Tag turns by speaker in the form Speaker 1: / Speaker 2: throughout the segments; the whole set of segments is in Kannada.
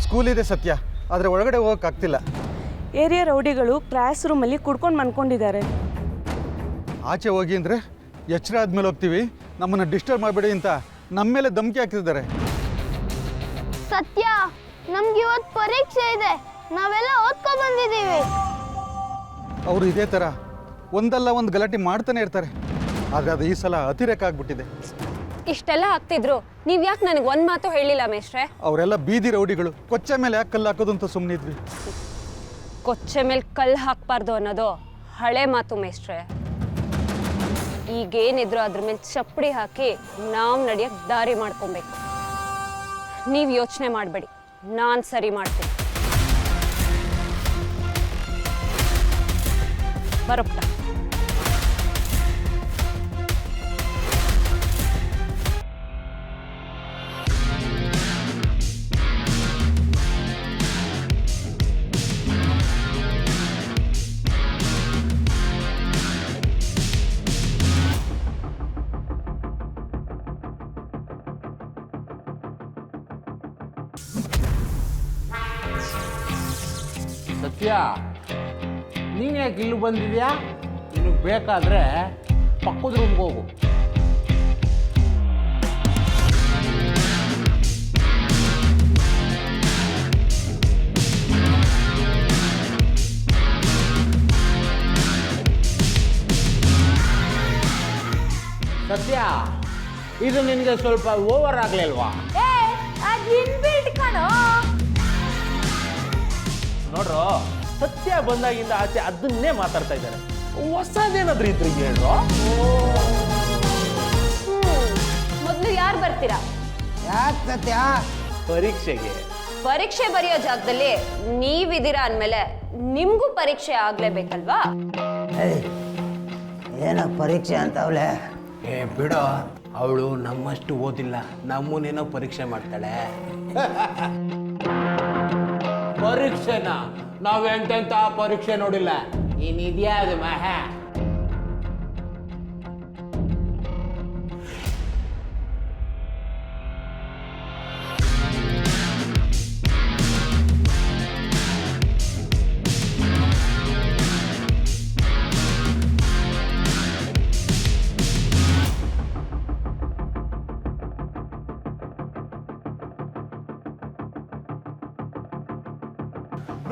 Speaker 1: ಸ್ಕೂಲ್ ಇದೆ ಸತ್ಯ, ಆದರೆ ಒಳಗಡೆ ಹೋಗೋಕ್ಕಾಗ್ತಿಲ್ಲ.
Speaker 2: ಏರಿಯಾ ರೌಡಿಗಳು ಕ್ಲಾಸ್ ರೂಮಲ್ಲಿ ಕುಡ್ಕೊಂಡು ಮನ್ಕೊಂಡಿದ್ದಾರೆ.
Speaker 1: ಆಚೆ ಹೋಗಿ ಅಂದರೆ ಎಚ್ಚರ ಆದಮೇಲೆ ಹೋಗ್ತೀವಿ, ನಮ್ಮನ್ನು ಡಿಸ್ಟರ್ಬ್ ಮಾಡಬೇಡಿ ಅಂತ ನಮ್ಮ ಮೇಲೆ ಧಮಕಿ ಹಾಕ್ತಿದ್ದಾರೆ.
Speaker 3: ಸತ್ಯ, ನಮ್ಗೆ ಇವತ್ತು ಪರೀಕ್ಷೆ ಇದೆ, ನಾವೆಲ್ಲ ಓದ್ಕೊ ಬಂದಿದ್ದೀವಿ.
Speaker 1: ಅವರು ಇದೇ ಥರ ಒಂದಲ್ಲ ಒಂದು ಗಲಾಟೆ ಮಾಡ್ತಾನೆ ಇರ್ತಾರೆ, ಆದರೆ ಅದು ಈ ಸಲ ಅತಿರೇಕ ಆಗ್ಬಿಟ್ಟಿದೆ.
Speaker 4: ಇಷ್ಟೆಲ್ಲ ಆಗ್ತಿದ್ರು ನೀವು ಯಾಕೆ ನನಗೆ ಒಂದು ಮಾತು ಹೇಳಿಲ್ಲ ಮೇಷ್ಟ್ರೆ?
Speaker 1: ಅವರೆಲ್ಲ ಬೀದಿ ರೌಡಿಗಳು, ಕೊಚ್ಚೆ ಮೇಲೆ ಯಾಕೆ ಕಲ್ಲು ಹಾಕೋದು ಅಂತ ಸುಮ್ಮನಿದ್ವಿ.
Speaker 4: ಕೊಚ್ಚೆ ಮೇಲೆ ಕಲ್ಲು ಹಾಕ್ಬಾರ್ದು ಅನ್ನೋದು ಹಳೆ ಮಾತು ಮೇಷ್ಟ್ರೆ. ಈಗೇನಿದ್ರು ಅದ್ರ ಮೇಲೆ ಚಪ್ಪಡಿ ಹಾಕಿ ನಾವು ನಡೆಯಕ್ಕೆ ದಾರಿ ಮಾಡ್ಕೊಬೇಕು. ನೀವು ಯೋಚನೆ ಮಾಡಬೇಡಿ, ನಾನು ಸರಿ ಮಾಡ್ತೀನಿ. ಬರೋಪ್ಟ.
Speaker 5: ಸತ್ಯ, ನೀನು ಯಾಕೆ ಇಲ್ಲಿ ಬಂದಿದ್ಯಾ? ನಿನಗೆ ಬೇಕಾದರೆ ಪಕ್ಕದ ರೂಮ್ಗೆ ಹೋಗು. ಸತ್ಯ, ಇದು ನಿನಗೆ ಸ್ವಲ್ಪ ಓವರ್ ಆಗಲಿಲ್ವಾ?
Speaker 6: ನೋಡ್ರು, ಸತ್ಯ ಬಂದಾಗಿಂದ ಆಚೆ ಅದನ್ನೇ ಮಾತಾಡ್ತಾ ಇದ್ದಾರೆ. ಹೊಸದೇನಾದ್ರೂ ಇದ್ರೆ ಹೇಳ್ರು.
Speaker 4: ಮೊದಲು ಯಾರು ಬರ್ತೀರಾ?
Speaker 5: ಯಾಕೆ ಸತ್ಯ?
Speaker 6: ಪರೀಕ್ಷೆಗೆ.
Speaker 4: ಪರೀಕ್ಷೆ ಬರೆಯೋ ಜಾಗದಲ್ಲಿ ನೀವಿದ್ದೀರಾ ಅಂದಮೇಲೆ ನಿಮಗೂ ಪರೀಕ್ಷೆ ಆಗ್ಲೇಬೇಕಲ್ವಾ?
Speaker 7: ಏನ ಪರೀಕ್ಷೆ ಅಂತವಳೆ?
Speaker 5: ಬಿಡೋ, ಅವಳು ನಮ್ಮಷ್ಟು ಓದಿಲ್ಲ, ನಮ್ಮನ್ನೇನೋ ಪರೀಕ್ಷೆ ಮಾಡ್ತಾಳೆ. ಪರೀಕ್ಷೆನ ನಾವೆಂತೆಂತ ಪರೀಕ್ಷೆ ನೋಡಿಲ್ಲ. ಇನ್ನಿದ್ಯಾ ಅದು ಮಹ.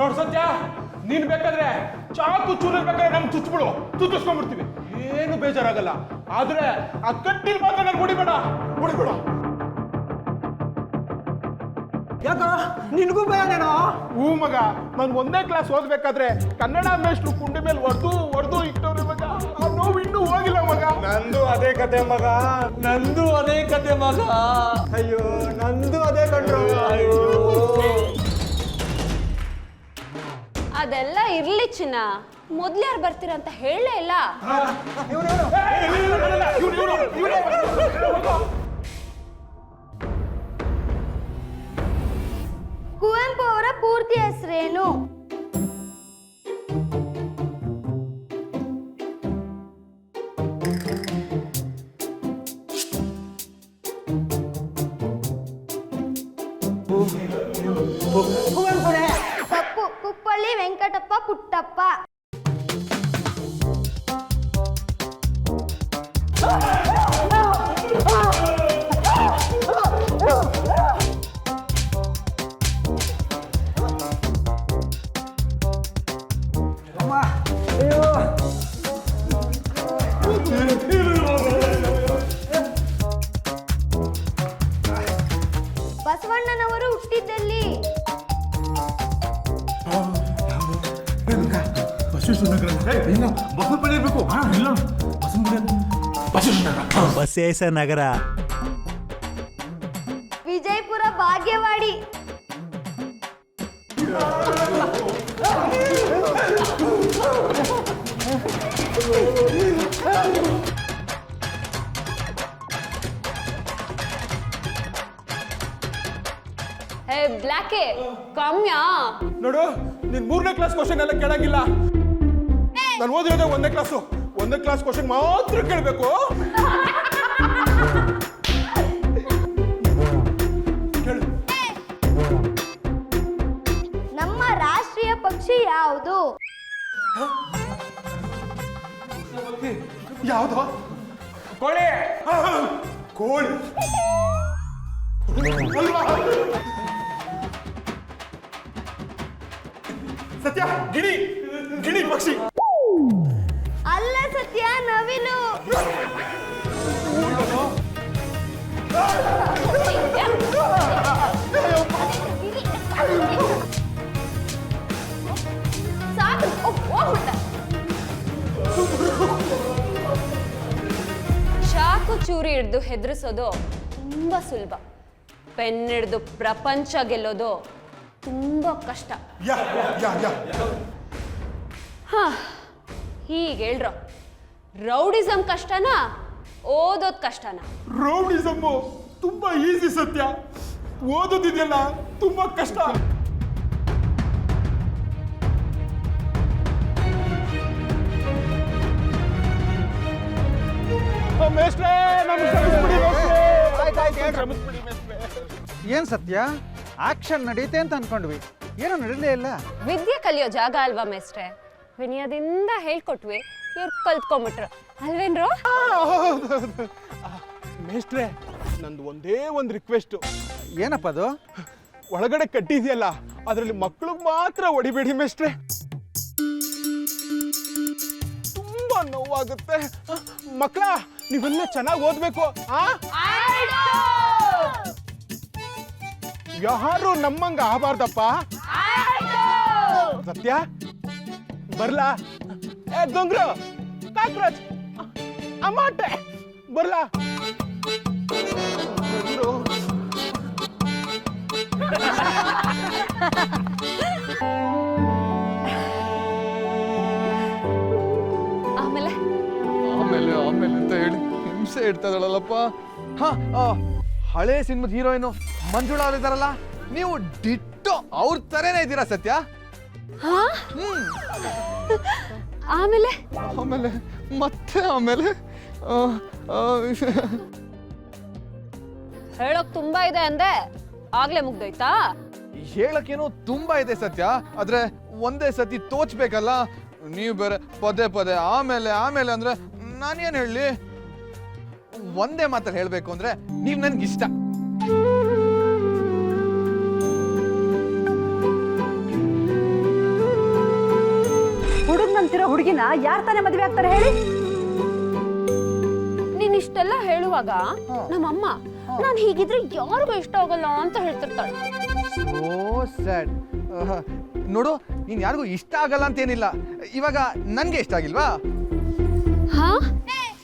Speaker 6: ನೋಡ್ ಸತ್ಯ, ನೀನ್ ಬೇಕಾದ್ರೆ ಚಾಕು ಚೂರಲ್ಲಿ ಬೇಕಾದ್ರೆ ನಮ್ಗೆ ಚುಚ್ಬಿಡು, ಚುಚ್ಚಿಸ್ಕೊಂಡ್ಬಿಡ್ತೀವಿ, ಏನು ಬೇಜಾರಾಗಲ್ಲ. ಆದ್ರೆ ಆ ಕಟ್ಟಿಲ್ ಮಾತ್ರ ನನ್ಗೆ ಹೊಡಿಬೇಡ.
Speaker 7: ಯಾಕ ನಿನ್ಗೂ ಭಯನೇನೋ?
Speaker 6: ಹೂ ಮಗ, ನಾನು 1ನೇ ಕ್ಲಾಸ್ ಓದ್ಬೇಕಾದ್ರೆ ಕನ್ನಡ ಮೇಷ್ಟ್ರು ಕುಂಡಿ ಮೇಲೆ ಹೊಡೆದು ಇಟ್ಟವ್ರೆ ಮಗ. ಆ ನೋವು ಇನ್ನೂ ಹೋಗಿಲ್ಲ ಮಗ. ನಂದು ಅದೇ ಕತೆ ಮಗ. ಅಯ್ಯೋ, ನಂದು ಅದೇ ಕಂಡ್ರು.
Speaker 4: ಅದೆಲ್ಲ ಇರ್ಲಿ ಚಿನ್ನ, ಮೊದ್ಲು ಯಾರು ಬರ್ತೀರಾ ಅಂತ ಹೇಳಲೇ ಇಲ್ಲ.
Speaker 3: ಕುವೆಂಪು ಅವರ ಪೂರ್ತಿ ಹೆಸರೇನು? ತಪ್ಪು. ಕುಪ್ಪಳ್ಳಿ ವೆಂಕಟಪ್ಪ ಪುಟ್ಟಪ್ಪ. ಬಸವಣ್ಣನವರು ಹುಟ್ಟಿದ್ದಲ್ಲಿ?
Speaker 8: ಬಸವೇಶ್ವರ ನಗರ.
Speaker 3: ವಿಜಯಪುರ ಭಾಗ್ಯವಾಡಿ.
Speaker 4: ಹೇ ಬ್ಲ್ಯಾಕೆ, ಕಮ್ಯಾ
Speaker 6: ನೋಡು, ನೀನ್ 3ನೇ ಕ್ಲಾಸ್ ಕ್ವಶನ್ ಎಲ್ಲ ಕೇಳಂಗಿಲ್ಲ. ನಾನು ಓದಿರೋದೇ 1ನೇ ಕ್ಲಾಸು. 1ನೇ ಕ್ಲಾಸ್ ಕ್ವಶನ್ ಮಾತ್ರ ಕೇಳಬೇಕು.
Speaker 3: ಪಕ್ಷಿ ಯಾವುದು?
Speaker 6: ಯಾವ್ದು? ಕೋಳಿ. ಕೋಳಿ ಅಲ್ವಾ? ಸತ್ಯ, ಗಿಣಿ. ಗಿಣಿ ಪಕ್ಷಿ.
Speaker 3: ಅಲ್ಲ ಸತ್ಯ, ನವಿಲು. ಸಾಕು, ಹೋಗ್ಬಿಟ್ಟೆ.
Speaker 4: ಚಾಕು ಚೂರಿ ಹಿಡ್ದು ಹೆದರಿಸೋದು ತುಂಬ ಸುಲಭ, ಪೆನ್ ಹಿಡ್ದು ಪ್ರಪಂಚ ಗೆಲ್ಲೋದು ತುಂಬ ಕಷ್ಟ.
Speaker 6: ಯಾ ಯಾ ಯಾ
Speaker 4: ಹಾ, ಹೀಗೆ ಹೇಳ್ರೋ, ರೌಡಿಸಮ್ ಕಷ್ಟನಾ ಓದೋದು ಕಷ್ಟನಾ?
Speaker 6: ರೌಡಿಸಮ್ಮು ತುಂಬಾ ಈಸಿ ಸತ್ಯ, ಓದೋದಿದೆಯಲ್ಲ ತುಂಬಾ ಕಷ್ಟ. ಮೇಷ್ಟ್ರೇ, ನಮ್ಗೆ ಕ್ಷಮಿಸ್ಬಿಡಿ ಮೇಷ್ಟ್ರೇ. ಕ್ಷಮಿಸ್ಬಿಡಿ ಮೇಷ್ಟ್ರೇ.
Speaker 1: ಏನು ಸತ್ಯ, ಆಕ್ಷನ್ ನಡೀತೆ ಅಂತ ಅನ್ಕೊಂಡ್ವಿ, ಏನೋ ನಡೀಲೇ ಇಲ್ಲ.
Speaker 4: ವಿದ್ಯೆ ಕಲಿಯೋ ಜಾಗ ಅಲ್ವಾ ಮೇಸ್ಟ್ರೆ? ವಿನಯದಿಂದ ಹೇಳ್ಕೊಟ್ವಿ, ಇವ್ರು ಕಲ್ತ್ಕೊಂಬಿಟ್ರು ಅಲ್ವೇನ್ರೋ?
Speaker 6: ಮೇಷ್ಟ್ರೇ, ನಂದು ಒಂದೇ ಒಂದು ರಿಕ್ವೆಸ್ಟ್.
Speaker 1: ಏನಪ್ಪ ಅದು?
Speaker 6: ಒಳಗಡೆ ಕಟ್ಟಿದೆಯಲ್ಲ, ಅದರಲ್ಲಿ ಮಕ್ಕಳಿಗೆ ಮಾತ್ರ ಹೊಡಿಬೇಡಿ ಮೇಷ್ಟ್ರೆ, ತುಂಬಾ ನೋವಾಗುತ್ತೆ. ಮಕ್ಕಳ, ನೀವೆಲ್ಲ ಚೆನ್ನಾಗಿ ಓದ್ಬೇಕು. ಯಾರು ನಮ್ಮಂಗ ಆಗಬಾರ್ದಪ್ಪ. ಸತ್ಯ, ಬರ್ಲಾ? ಏ ದೊಂಗ್ರು, ಕಾಕ್ರೋಚ್, ಅಮಾಟೆ, ಬರ್ಲಾ?
Speaker 4: ಆಮೇಲೆ
Speaker 8: ಆಮೇಲೆ ಆಮೇಲೆ ಅಂತ ಹೇಳಿ ಹಿಂಸೆ ಇಡ್ತದಳಲ್ಲಪ್ಪ. ಹಾ, ಹಳೆ ಸಿನಿಮಾದ ಹೀರೋಯಿನು ಮಂಜುಳಾ ಅವ್ರು ಇದಾರಲ್ಲ, ನೀವು ಡಿಟ್ಟೋ ಅವ್ರ ತರೇನೇ ಇದ್ದೀರಾ ಸತ್ಯ.
Speaker 4: ಆಮೇಲೆ
Speaker 8: ಆಮೇಲೆ ಮತ್ತೆ ಆಮೇಲೆ
Speaker 4: ಹೇಳೋಕ್ ತುಂಬಾ ಇದೆ ಅಂದೆ, ಆಗ್ಲೇ ಮುಗ್ದೋಯ್ತಾ?
Speaker 8: ಹೇಳಕ್ಕೇನೋ ತುಂಬಾ ಇದೆ ಸತ್ಯ, ಆದ್ರೆ ಒಂದೇ ಸತಿ ತೋಚ್ಬೇಕಲ್ಲ. ನೀವು ಬೇರೆ ಪದೇ ಪದೇ ಆಮೇಲೆ ಆಮೇಲೆ ಅಂದ್ರೆ ನಾನೇನ್ ಹೇಳಿ? ಒಂದೇ ಮಾತ್ರ ಹೇಳ್ಬೇಕು ಅಂದ್ರೆ ನೀವ್ ನನ್ಗಿಷ್ಟ.
Speaker 2: ಹುಡುಗನಂತಿರೋ ಹುಡುಗಿನ ಯಾರು ತಾನೇ ಮದುವೆ ಆಗ್ತಾರೆ ಹೇಳಿ?
Speaker 4: ನೀನ್ ಇಷ್ಟೆಲ್ಲ ಹೇಳುವಾಗ ನಮ್ಮಮ್ಮ ನಾನು ಹೀಗಿದ್ರೆ ಯಾರಿಗೂ ಇಷ್ಟ ಆಗಲ್ಲ ಅಂತ ಹೇಳ್ತಿರ್ತಾಳೆ.
Speaker 8: So sad. ನೋಡು, ನೀನ್ ಯಾರಿಗೂ ಇಷ್ಟ ಆಗಲ್ಲ ಅಂತೇನಿಲ್ಲ, ಇವಾಗ ನನ್ಗೆ ಇಷ್ಟ ಆಗಿಲ್ವಾ?
Speaker 4: ಹಾ,